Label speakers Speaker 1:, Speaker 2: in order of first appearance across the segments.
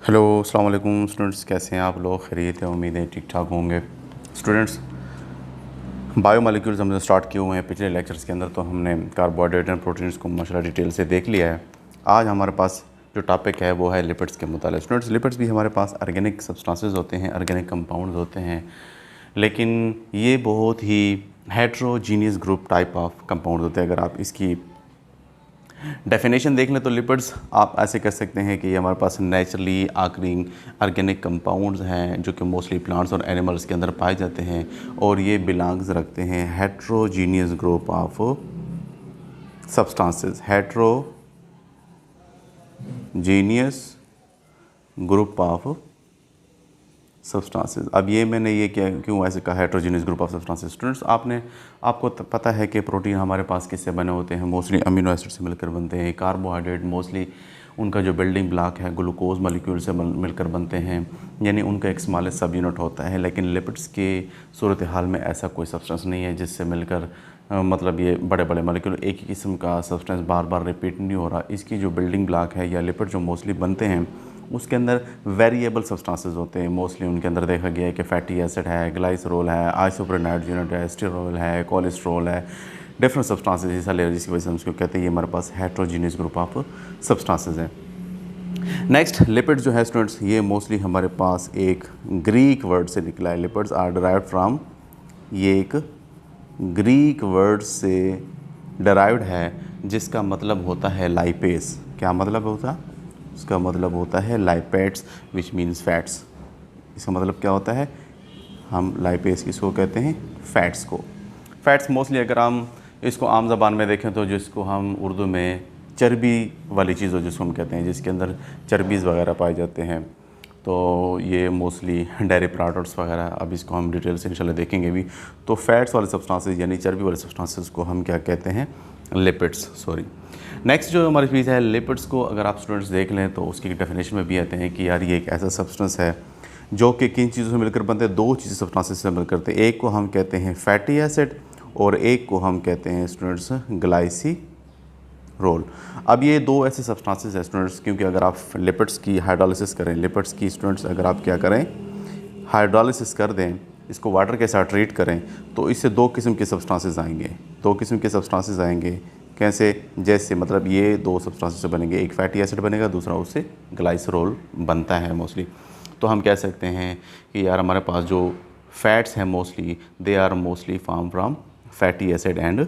Speaker 1: Hello अस्सलाम वालेकुम students, कैसे हैं आप लोग? खैरियत है? उम्मीद है ठीक ठाक होंगे। स्टूडेंट्स, बायोमोलिक्यूल्स हमने स्टार्ट किए हुए हैं पिछले लेक्चर्स के अंदर, तो हमने कार्बोहाइड्रेट एंड प्रोटीन्स को माशाल्लाह डिटेल से देख लिया है। आज हमारे पास जो टॉपिक है वो है लिपिड्स के मुतालिक। स्टूडेंट्स, लिपिड्स भी हमारे पास ऑर्गेनिक सब्सटेंसेस होते हैं, ऑर्गेनिक कंपाउंड्स होते हैं, लेकिन ये बहुत ही heterogeneous group type of compound होते हैं। अगर आप इसकी डेफिनेशन देख लें तो लिपिड्स आप ऐसे कह सकते हैं कि ये हमारे पास नेचुरली आकरिंग ऑर्गेनिक कंपाउंड्स हैं जो कि मोस्टली प्लांट्स और एनिमल्स के अंदर पाए जाते हैं, और ये बिलोंग्स रखते हैं heterogeneous group of substances. Heterogeneous group of substances. अब ये मैंने ये क्या क्यों ऐसे कहा heterogeneous group of substances? Students, आपको पता है कि प्रोटीन हमारे पास किससे बने होते हैं? मोस्टली अमीनो एसिड से मिलकर बनते हैं। कार्बोहाइड्रेट मोस्टली उनका जो बिल्डिंग ब्लॉक है ग्लूकोज मॉलिक्यूल से मिलकर बनते हैं, यानी उनका एक स्मॉलेस्ट सब यूनिट होता है। लेकिन लिपिड्स के सूरत हाल में ऐसा कोई सब्सटेंस नहीं है जिससे मिलकर मतलब ये बड़े बड़े मॉलिक्यूल एक ही किस्म का सब्सटेंस बार बार रिपीट नहीं हो रहा। इसकी जो बिल्डिंग ब्लॉक है या लिपिड जो मोस्टली बनते हैं उसके अंदर वेरिएबल सब्सटेंसेस होते हैं। मोस्टली उनके अंदर देखा गया है कि फैटी एसिड है, ग्लाइसरोल है, आइसोप्रोनाइड यूनिट है, स्टेरोल है, कोलेस्ट्रॉल है, डिफरेंट सब्सटेंसेस हिस्सा ले रहे हैं, जिसकी वजह से हम उसको कहते हैं ये हमारे पास हेट्रोजीनियस ग्रुप ऑफ सब्सटेंसेस हैं। नेक्स्ट, लिपिड जो है स्टूडेंट्स, ये मोस्टली हमारे पास एक ग्रीक वर्ड से निकला है। लिपिड्स आर डिराइव्ड फ्राम, ये एक ग्रीक वर्ड से डिराइव्ड है जिसका मतलब होता है लाइपेस। क्या मतलब होता है? उसका मतलब होता है लाइपेट्स विच मीन्स फैट्स। इसका मतलब क्या होता है? हम लाइपेस किसको कहते हैं? फैट्स को। फैट्स मोस्टली अगर हम इसको आम ज़बान में देखें तो जिसको हम उर्दू में चर्बी वाली चीज़ हो जिसको हम कहते हैं, जिसके अंदर चर्बीज़ वगैरह पाए जाते हैं, तो ये मोस्टली डेयरी प्रोडक्ट्स वगैरह, अब इसको हम डिटेल से इंशाल्लाह देखेंगे भी। तो फैट्स वाले सब्सटेंसेस यानी चर्बी वाले सब्सटेंसेस को हम क्या कहते हैं? लिपिड्स। सॉरी। नेक्स्ट जो हमारी चीज़ है लिपिड्स को अगर आप स्टूडेंट्स देख लें तो उसकी डेफिनेशन में भी आते हैं कि यार ये एक ऐसा सब्सटेंस है जो कि किन चीज़ों से मिलकर बनते हैं? दो चीज़ें सब्सटेंसेस से मिलकर बनते हैं। एक को हम कहते हैं फैटी एसिड और एक को हम कहते हैं स्टूडेंट्स ग्लाइसरोल। अब ये दो ऐसे सब्सटेंसेस हैं स्टूडेंट्स, क्योंकि अगर आप लिपिड्स की हाइड्रोलिसिस करें, लिपिड्स की स्टूडेंट्स अगर आप क्या करें हाइड्रोलिसिस कर दें, इसको वाटर के साथ ट्रीट करें, तो इससे दो किस्म के सब्सटेंसेस आएंगे। दो किस्म के सब्सटेंसेस आएंगे कैसे? जैसे मतलब ये दो सब्सटेंसेस से बनेंगे, एक फैटी एसिड बनेगा, दूसरा उससे ग्लाइसरोल बनता है मोस्टली। तो हम कह सकते हैं कि यार हमारे पास जो फैट्स हैं mostly they are mostly form from fatty acid and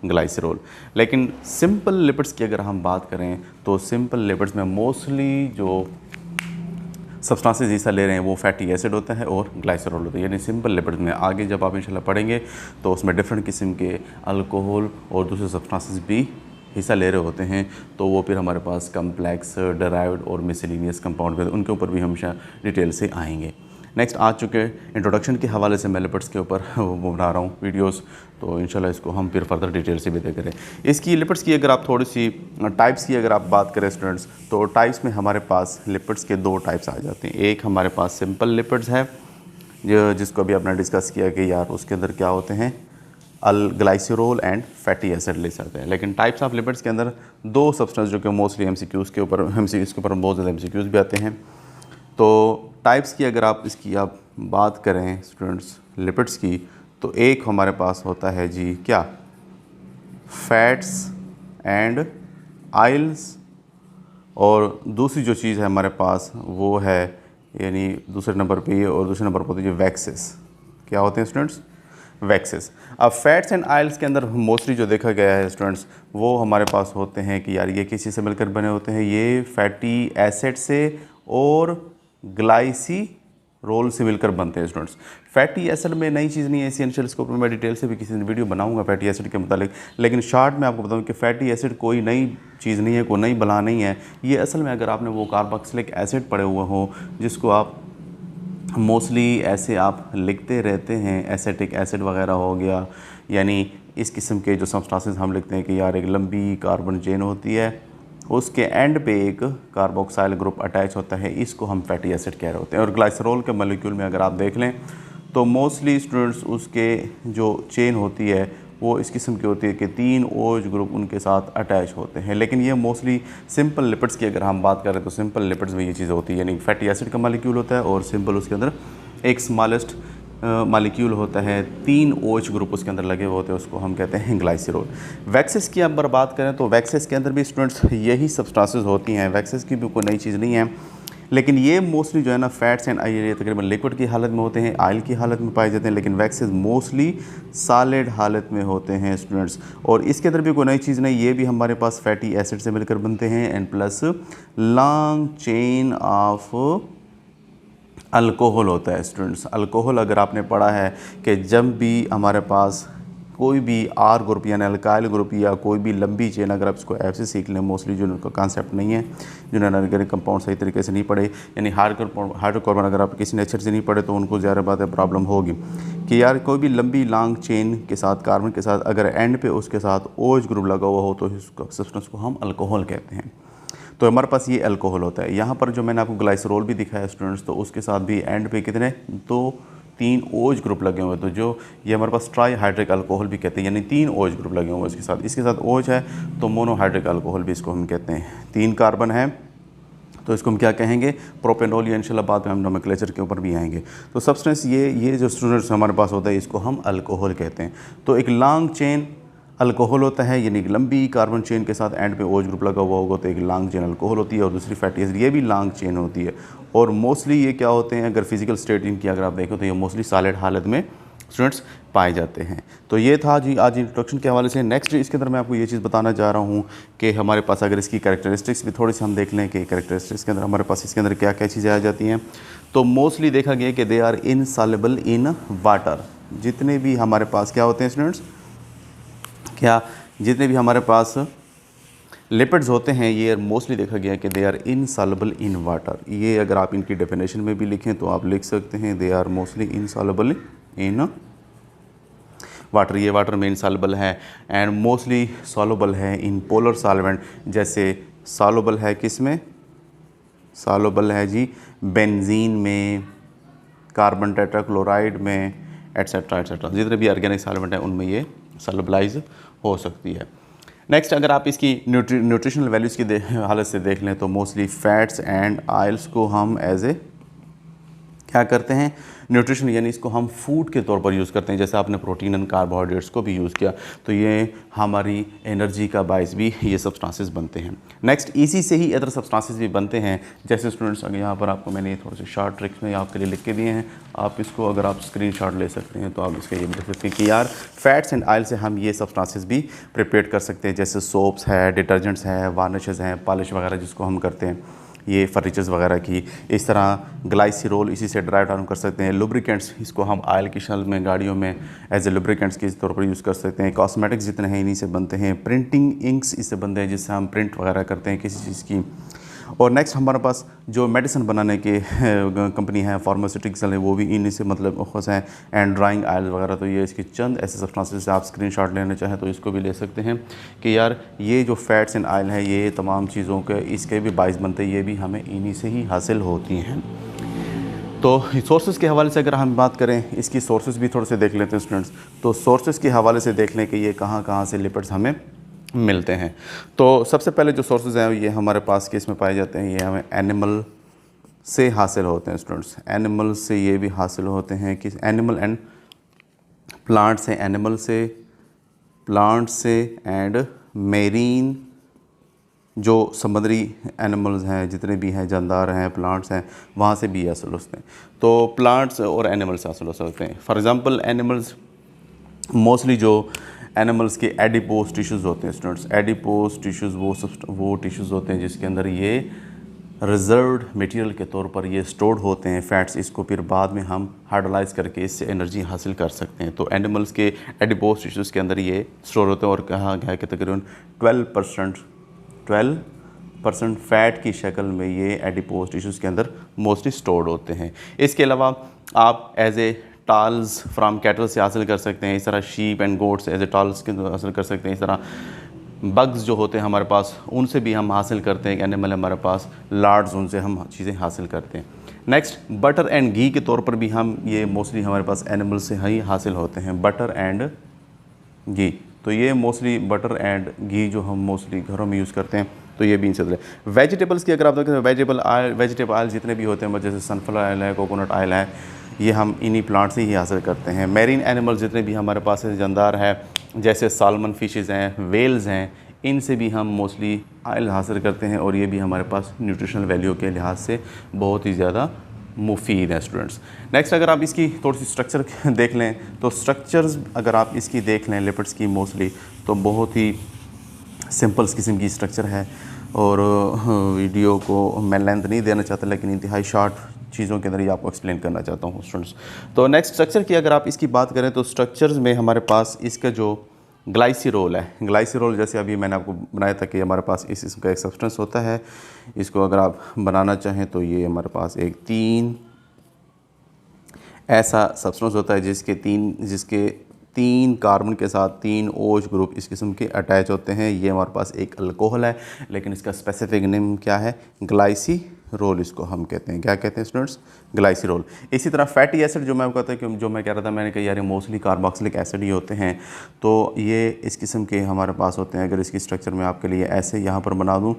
Speaker 1: glycerol. लेकिन सिंपल लिपिड्स की अगर हम बात करें तो सिंपल लिपिड्स में मोस्टली जो सब्सटेंसेस हिस्सा ले रहे हैं वो फैटी एसिड होता है और ग्लाइसरोल होता है। यानी सिंपल लिपिड्स में आगे जब आप इंशाल्लाह पढ़ेंगे तो उसमें डिफरेंट किस्म के अल्कोहल और दूसरे सब्सटेंसेस भी हिस्सा ले रहे होते हैं, तो वो फिर हमारे पास कम्प्लेक्स, डिराइव्ड और मिसलिनियस कंपाउंड उनके ऊपर भी हमेशा डिटेल से आएंगे। नेक्स्ट आ चुके इंट्रोडक्शन के हवाले से मैं लिपिड्स के ऊपर वो बना रहा हूँ वीडियोस, तो इंशाल्लाह इसको हम फिर फर्दर डिटेल से भी देख करें। इसकी लिपिड्स की अगर आप थोड़ी सी टाइप्स की अगर आप बात करें स्टूडेंट्स, तो टाइप्स में हमारे पास लिपिड्स के दो टाइप्स आ जाते हैं। एक हमारे पास सिंपल लिपिड्स है जिसको अभी आपने डिस्कस किया कि यार उसके अंदर क्या होते हैं? ग्लाइसरोल एंड फैटी एसिड ले सकते हैं। लेकिन टाइप्स ऑफ लिपिड्स के अंदर दो सब्सटेंस जो कि मोस्टली एमसीक्यूज़ के ऊपर बहुत ज़्यादा एमसीक्यूज़ भी आते हैं। तो टाइप्स की अगर आप इसकी आप बात करें स्टूडेंट्स लिपिड्स की, तो एक हमारे पास होता है जी क्या? फैट्स एंड आयल्स, और दूसरी जो चीज़ है हमारे पास वो है यानी दूसरे नंबर पे ये, और दूसरे नंबर पर होती है वैक्सेस। क्या होते हैं स्टूडेंट्स? वैक्सेस। अब फैट्स एंड आयल्स के अंदर मोस्टली जो देखा गया है स्टूडेंट्स वो हमारे पास होते हैं कि यार ये किसी से मिलकर बने होते हैं? ये फैटी एसिड से और ग्लाइसरोल से मिलकर बनते हैं स्टूडेंट्स। फैटी एसिड में नई चीज़ नहीं है एसेंशियल, इसके ऊपर मैं डिटेल से भी किसी वीडियो बनाऊंगा फैटी एसिड के मुतालिक, लेकिन शॉर्ट में आपको बताऊं कि फैटी एसिड कोई नई चीज़ नहीं है, कोई नई बला नहीं है। ये असल में अगर आपने वो कार्बोक्सिलिक एसिड पढ़े हुए हो जिसको आप मोस्टली ऐसे आप लिखते रहते हैं, एसिटिक एसिड वगैरह हो गया, यानी इस किस्म के जो सब्सटेंसेस हम लिखते हैं कि यार एक लंबी कार्बन चेन होती है, उसके एंड पे एक कार्बोक्साइल ग्रुप अटैच होता है, इसको हम फैटी एसिड कह रहे होते हैं। और ग्लाइसरोल के मॉलिक्यूल में अगर आप देख लें तो मोस्टली स्टूडेंट्स उसके जो चेन होती है वो इस किस्म की होती है कि 3 OH ग्रुप उनके साथ अटैच होते हैं। लेकिन ये मोस्टली सिंपल लिपिड्स की अगर हम बात करें तो सिंपल लिपिड्स में ये चीज़ होती है, यानी फैटी एसिड का मालिक्यूल होता है और सिंपल उसके अंदर एक स्मॉलेस्ट मालिक्यूल होता है, 3 OH ग्रुप उसके अंदर लगे हुए होते हैं, उसको हम कहते हैं ग्लाइसरॉल। वैक्सेस की अगर बात करें तो वैक्सेस के अंदर भी स्टूडेंट्स यही सब्सटेंसेस होती हैं, वैक्सेस की भी कोई नई चीज़ नहीं है, लेकिन ये मोस्टली जो है ना फैट्स एंड ये तकरीबन लिक्विड की हालत में होते हैं, ऑयल की हालत में पाए जाते हैं, लेकिन वैक्सेस मोस्टली सॉलिड हालत में होते हैं स्टूडेंट्स। और इसके अंदर भी कोई नई चीज़ नहीं, ये भी हमारे पास फैटी एसिड से मिलकर बनते हैं and plus long chain of alcohol होता है स्टूडेंट्स। अल्कोहल अगर आपने पढ़ा है कि जब भी हमारे पास कोई भी आर ग्रुप यानी अल्काइल ग्रुप या कोई भी लंबी चेन, अगर आप इसको ऐसे सीख लें, मोस्टली जो उनका कॉन्सेप्ट नहीं है, जिन्होंने ऑर्गेनिक कंपाउंड सही तरीके से नहीं पढ़े, यानी हाइड्रोकार्बन अगर आप किसी नेचर से नहीं पढ़े तो उनको ज़्यादा बात है प्रॉब्लम होगी कि यार कोई भी लंबी लॉन्ग चेन के साथ कार्बन के साथ अगर एंड पे उसके साथ OH ग्रुप लगा हुआ हो तो इस सब्सटेंस को हम अल्कोहल कहते हैं। तो हमारे पास ये अल्कोहल होता है। यहाँ पर जो मैंने आपको ग्लाइसरॉल भी दिखाया स्टूडेंट्स, तो उसके साथ भी एंड पे कितने 2-3 OH ग्रुप लगे हुए हैं, तो जो ये हमारे पास ट्राई हाइड्रिक अल्कोहल भी कहते हैं, यानी 3 OH ग्रुप लगे हुए हैं इसके साथ OH है तो मोनोहाइड्रिक अल्कोहल भी इसको हम कहते हैं। 3 कार्बन है तो इसको हम क्या कहेंगे, प्रोपेनॉल, या इंशाल्लाह बाद में हम नोमेंक्लेचर के ऊपर भी आएंगे। तो सब्सटेंस ये जो स्टूडेंट्स हमारे पास होता है इसको हम अल्कोहल कहते हैं। तो एक लॉन्ग चेन अल्कोहल होता है, यानी कि लंबी कार्बन चेन के साथ एंड पे OH ग्रुप लगा हुआ होगा तो एक लॉन्ग चेन अल्कोहल होती है, और दूसरी फैटी एसिड ये भी लॉन्ग चेन होती है। और मोस्टली ये क्या होते हैं, अगर फिजिकल स्टेट इनकी अगर आप देखें तो ये मोस्टली सॉलिड हालत में स्टूडेंट्स पाए जाते हैं। तो ये था जी आज इंट्रोडक्शन के हवाले से। नेक्स्ट इसके अंदर मैं आपको ये चीज़ बताना चाह रहा हूँ कि हमारे पास अगर इसकी कैरेक्टरिस्टिक्स भी थोड़ी सी हम देख लें कि कैरेक्टरिस्टिक्स के अंदर हमारे पास इसके अंदर क्या क्या चीज़ें आ जाती हैं। तो मोस्टली देखा गया कि they are insoluble in water. जितने भी हमारे पास क्या होते हैं स्टूडेंट्स, जितने भी हमारे पास लिपिड्स होते हैं ये मोस्टली देखा गया कि they are insoluble in water. ये अगर आप इनकी डेफिनेशन में भी लिखें तो आप लिख सकते हैं they are mostly insoluble in water. ये वाटर में इनसॉल्युबल है एंड मोस्टली सॉल्युबल है इन पोलर सॉल्वेंट। जैसे सॉल्युबल है किस में, सॉल्युबल है जी बेंजीन में, कार्बन टेट्राक्लोराइड में, एट्सेट्रा एट्सेट्रा। जितने भी ऑर्गेनिक सॉल्वेंट हैं उनमें ये सॉल्युबलाइज हो सकती है। नेक्स्ट अगर आप इसकी न्यूट्रिशनल वैल्यूज़ की हालत से देख लें तो मोस्टली फैट्स एंड ऑयल्स को हम एज ए क्या करते हैं, न्यूट्रिशन, यानी इसको हम फूड के तौर पर यूज़ करते हैं। जैसे आपने प्रोटीन एंड कार्बोहाइड्रेट्स को भी यूज़ किया तो ये हमारी एनर्जी का बायस भी ये सब्सटेंसेस बनते हैं। नेक्स्ट इसी से ही अदर सब्सटेंसेस भी बनते हैं। जैसे स्टूडेंट्स अगर यहाँ पर आपको मैंने थोड़े से शॉर्ट ट्रिक्स में आपके लिए लिख के दिए हैं, आप इसको अगर आप स्क्रीनशॉट ले सकते हैं तो आप इसका ये देख सकते हैं कि यार फैट्स एंड ऑयल से हम ये सब्सटेंसेस भी प्रिपेयर कर सकते हैं। जैसे सोप्स है, डिटर्जेंट्स हैं, वार्निशेस हैं, पॉलिश वगैरह जिसको हम करते हैं, ये फर्नीचर्स वगैरह की। इस तरह ग्लाइसरॉल इसी से ड्राइव डाउन कर सकते हैं। लुब्रिकेंट्स, इसको हम ऑयल की शक्ल में गाड़ियों में एज ए लुब्रिकेंट्स के तौर पर यूज़ कर सकते हैं। कॉस्मेटिक्स जितने हैं इन्हीं से बनते हैं। प्रिंटिंग इंक्स इससे बनते हैं जिससे हम प्रिंट वगैरह करते हैं किसी चीज़ की। और नेक्स्ट हमारे पास जो मेडिसिन बनाने के कंपनी है, फार्मास्यूटिकल है, वो भी इन्हीं से मतलब खुश हैं। एंड ड्राइंग ऑयल वगैरह, तो ये इसकी चंद ऐसे सब्सटेंसेस से आप स्क्रीनशॉट लेना चाहें तो इसको भी ले सकते हैं कि यार ये जो फैट्स एंड ऑयल है ये तमाम चीज़ों के इसके भी बाइस बनते हैं, ये भी हमें इन्हीं से ही हासिल होती हैं। तो सोर्सेज़ के हवाले से अगर हम बात करें, इसकी सोर्सेज़ भी थोड़े से देख लेते हैं स्टूडेंट्स। तो सोर्सेज़ के हवाले से देख लें कि ये कहाँ कहाँ से लिपिड्स हमें मिलते हैं। तो सबसे पहले जो सोर्सेज हैं ये हमारे पास किस में पाए जाते हैं, ये हमें एनिमल से हासिल होते हैं स्टूडेंट्स। एनिमल से ये भी हासिल होते हैं कि एनिमल एंड प्लांट से, एनिमल से, प्लांट से एंड मेरीन, जो समुद्री एनिमल्स हैं जितने भी हैं, जानदार हैं, प्लांट्स हैं, वहाँ से भी हासिल होते हैं। तो प्लांट्स और एनिमल्स हासिल हो सकते हैं। फॉर एग्ज़ाम्पल एनिमल्स, मोस्टली जो एनिमल्स के एडिपोज टिश्यूज़ होते हैं स्टूडेंट्स। एडिपोज टिश्यूज़ वो टिश्यूज़ होते हैं जिसके अंदर ये रिजर्व्ड मटेरियल के तौर पर ये स्टोर्ड होते हैं फैट्स। इसको फिर बाद में हम हाइड्रोलाइज करके इससे एनर्जी हासिल कर सकते हैं। तो एनिमल्स के एडिपोज टिश्यूज़ के अंदर ये स्टोर होते हैं और कहा गया है कि तकरीबन 12% फ़ैट की शक्ल में ये एडिपोज टिश्यूज़ के अंदर मोस्टली स्टोर्ड होते हैं। इसके अलावा आप as a tallows from cattle से हासिल कर सकते हैं। इस तरह sheep and goats as a tallows के हासिल कर सकते हैं। इस तरह बग्स जो होते हैं हमारे पास उनसे भी हम हासिल करते हैं। एनिमल हमारे पास लार्ड्स, उनसे हम चीज़ें हासिल करते हैं। नेक्स्ट बटर एंड घी के तौर पर भी हम ये मोस्टली हमारे पास एनिमल से ही हासिल होते हैं। बटर एंड घी, तो ये मोस्टली बटर एंड घी जो हम मोस्टली घरों में यूज़ करते हैं, तो ये भी इनसे है। वेजिटेबल्स की अगर आप देखें तो वेजिटेबल ऑयल जितने भी होते हैं, जैसे सनफ्लावर ऑयल है, कोकोनट ऑयल है, ये हम इन्हीं प्लांट से ही हासिल करते हैं। मैरीन एनिमल जितने भी हमारे पास है, जानदार है, जैसे सालमन फिशेज़ हैं, वेल्स हैं, इनसे भी हम मोस्टली ऑयल हासिल करते हैं, और ये भी हमारे पास न्यूट्रिशनल वैल्यू के लिहाज से बहुत ही ज़्यादा मुफीद है स्टूडेंट्स। नेक्स्ट अगर आप इसकी थोड़ी सी स्ट्रक्चर देख लें, तो स्ट्रक्चर्स अगर आप इसकी देख लें लिपिड्स की मोस्टली, तो बहुत ही सिंपल्स किस्म की स्ट्रक्चर है। और वीडियो को मैं लेंथ नहीं देना चाहता, लेकिन इंतहाई शॉर्ट चीज़ों के अंदर ही आपको एक्सप्लेन करना चाहता हूँ स्टूडेंट्स। तो नेक्स्ट स्ट्रक्चर की अगर आप इसकी बात करें, तो स्ट्रक्चर्स में हमारे पास इसका जो ग्लाइसिरोल है, ग्लाइसिरोल जैसे अभी मैंने आपको बनाया था कि हमारे पास इस किस्म का एक सब्सटेंस होता है। इसको अगर आप बनाना चाहें तो ये हमारे पास एक 3 ऐसा सब्सटेंस होता है जिसके 3 कार्बन के साथ 3 OH ग्रुप इस किस्म के अटैच होते हैं। ये हमारे पास एक अल्कोहल है, लेकिन इसका स्पेसिफिक नेम क्या है? ग्लाइसिरोल इसको हम कहते हैं। क्या कहते हैं स्टूडेंट्स? ग्लाइसिरोल। इसी तरह फैटी एसिड जो मैं कहता कि जो मैं कह रहा था, मैंने कहा यार मोस्टली कार्बोक्सिलिक एसिड ही होते हैं, तो ये इस किस्म के हमारे पास होते हैं। अगर इसकी स्ट्रक्चर मैं आपके लिए ऐसे यहाँ पर बना दूँ,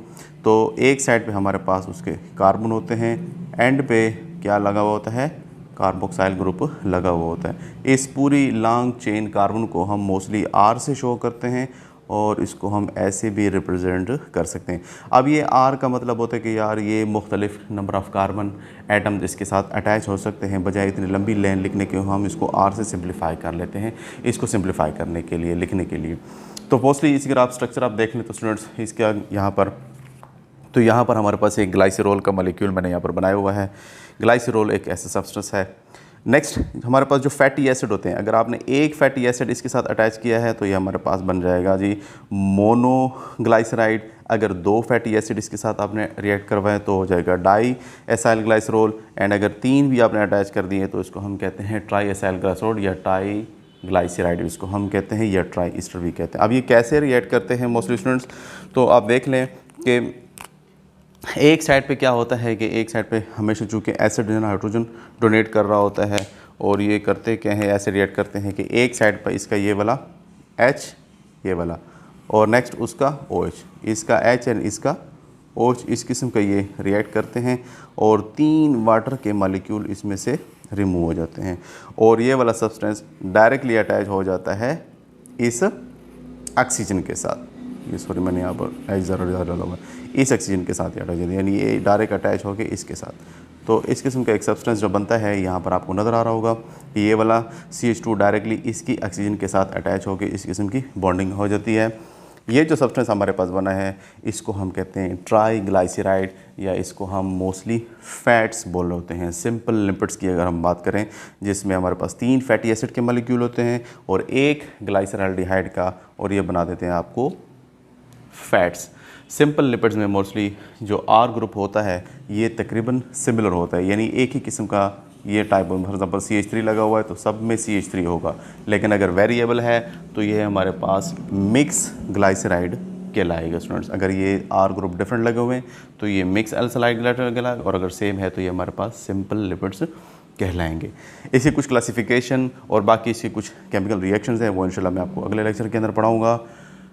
Speaker 1: तो एक साइड पर हमारे पास उसके कार्बन होते हैं, एंड पे क्या लगा हुआ होता है? कार्बोक्साइल ग्रुप लगा हुआ होता है। इस पूरी लॉन्ग चेन कार्बन को हम मोस्टली R से शो करते हैं, और इसको हम ऐसे भी रिप्रेजेंट कर सकते हैं। अब ये R का मतलब होता है कि यार ये मुख्तलिफ नंबर ऑफ़ कार्बन एटम इसके साथ अटैच हो सकते हैं, बजाय इतनी लंबी लाइन लिखने के हम इसको R से सिंप्लीफाई कर लेते हैं, इसको सिंप्लीफाई करने के लिए, लिखने के लिए। तो मोस्टली इसकी अगर आप स्ट्रक्चर आप देख लें तो स्टूडेंट्स, इसका यहाँ पर हमारे पास एक ग्लाइसिरोल का मॉलिक्यूल मैंने यहाँ पर बनाया हुआ है। ग्लाइसिरोल एक ऐसा सब्सटेंस है। नेक्स्ट हमारे पास जो फैटी एसिड होते हैं, अगर आपने एक फैटी एसिड इसके साथ अटैच किया है तो ये हमारे पास बन जाएगा जी मोनोग्लाइसराइड। अगर 2 फैटी एसिड इसके साथ आपने रिएक्ट करवाएं तो हो जाएगा डाई एसाइल ग्लाइसरोल, एंड अगर 3 भी आपने अटैच कर दिए तो इसको हम कहते हैं ट्राई एसाइल ग्लाइसरोल या ट्राई ग्लाइसराइड इसको हम कहते हैं, या ट्राई ईस्टर भी कहते हैं। अब ये कैसे रिएक्ट करते हैं मोस्टली स्टूडेंट्स, तो आप देख लें कि एक साइड पे क्या होता है कि एक साइड पे हमेशा चूँकि एसिड हाइड्रोजन डोनेट कर रहा होता है, और ये करते क्या है, ऐसे रिएक्ट करते हैं कि एक साइड पर इसका ये वाला H, ये वाला, और नेक्स्ट उसका OH, इसका H एंड इसका OH, इस किस्म का ये रिएक्ट करते हैं, और 3 वाटर के मॉलिक्यूल इसमें से रिमूव हो जाते हैं, और ये वाला सब्सटेंस डायरेक्टली अटैच हो जाता है इस ऑक्सीजन के साथ। ये सॉरी मैंने यहाँ पर H ज़रा डाला हुआ, इस ऑक्सीजन के साथ अटैच होती है, यानी ये डायरेक्ट अटैच हो गए इसके साथ। तो इस किस्म का एक सब्सटेंस जो बनता है, यहाँ पर आपको नज़र आ रहा होगा कि ये वाला CH2 डायरेक्टली इसकी ऑक्सीजन के साथ अटैच होकर इस किस्म की बॉन्डिंग हो जाती है। ये जो सब्सटेंस हमारे पास बना है, इसको हम कहते हैं ट्राईग्लाइसराइड, या इसको हम मोस्टली फैट्स बोल रहे होते हैं। सिंपल लिपिड्स की अगर हम बात करें, जिसमें हमारे पास 3 फैटी एसिड के मॉलिक्यूल होते हैं और 1 ग्लाइसरल्डिहाइड का, और ये बना देते हैं आपको फैट्स। सिंपल लिपिड्स में मोस्टली जो R ग्रुप होता है ये तकरीबन सिमिलर होता है, यानी एक ही किस्म का ये टाइप। फॉर एग्जांपल CH3 लगा हुआ है तो सब में CH3 होगा, लेकिन अगर वेरिएबल है तो ये हमारे पास मिक्स ग्लाइसराइड कहलाएगा स्टूडेंट्स। अगर ये R ग्रुप डिफरेंट लगे हुए हैं तो ये मिक्स एल्सलाइड कहलाएगा, और अगर सेम है तो ये हमारे पास सिंपल लिपिड्स कहलाएंगे। इसी कुछ क्लासिफिकेशन और बाकी इसकी कुछ केमिकल रिएक्शंस हैं, वो इंशाल्लाह मैं आपको अगले लेक्चर के अंदर पढ़ाऊँगा।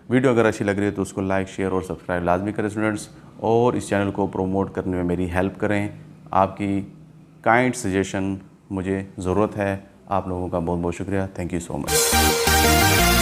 Speaker 1: वीडियो अगर अच्छी लग रही है तो उसको लाइक, शेयर और सब्सक्राइब लाजमी करें स्टूडेंट्स, और इस चैनल को प्रमोट करने में मेरी हेल्प करें। आपकी काइंड सजेशन मुझे ज़रूरत है। आप लोगों का बहुत बहुत शुक्रिया। Thank you so much.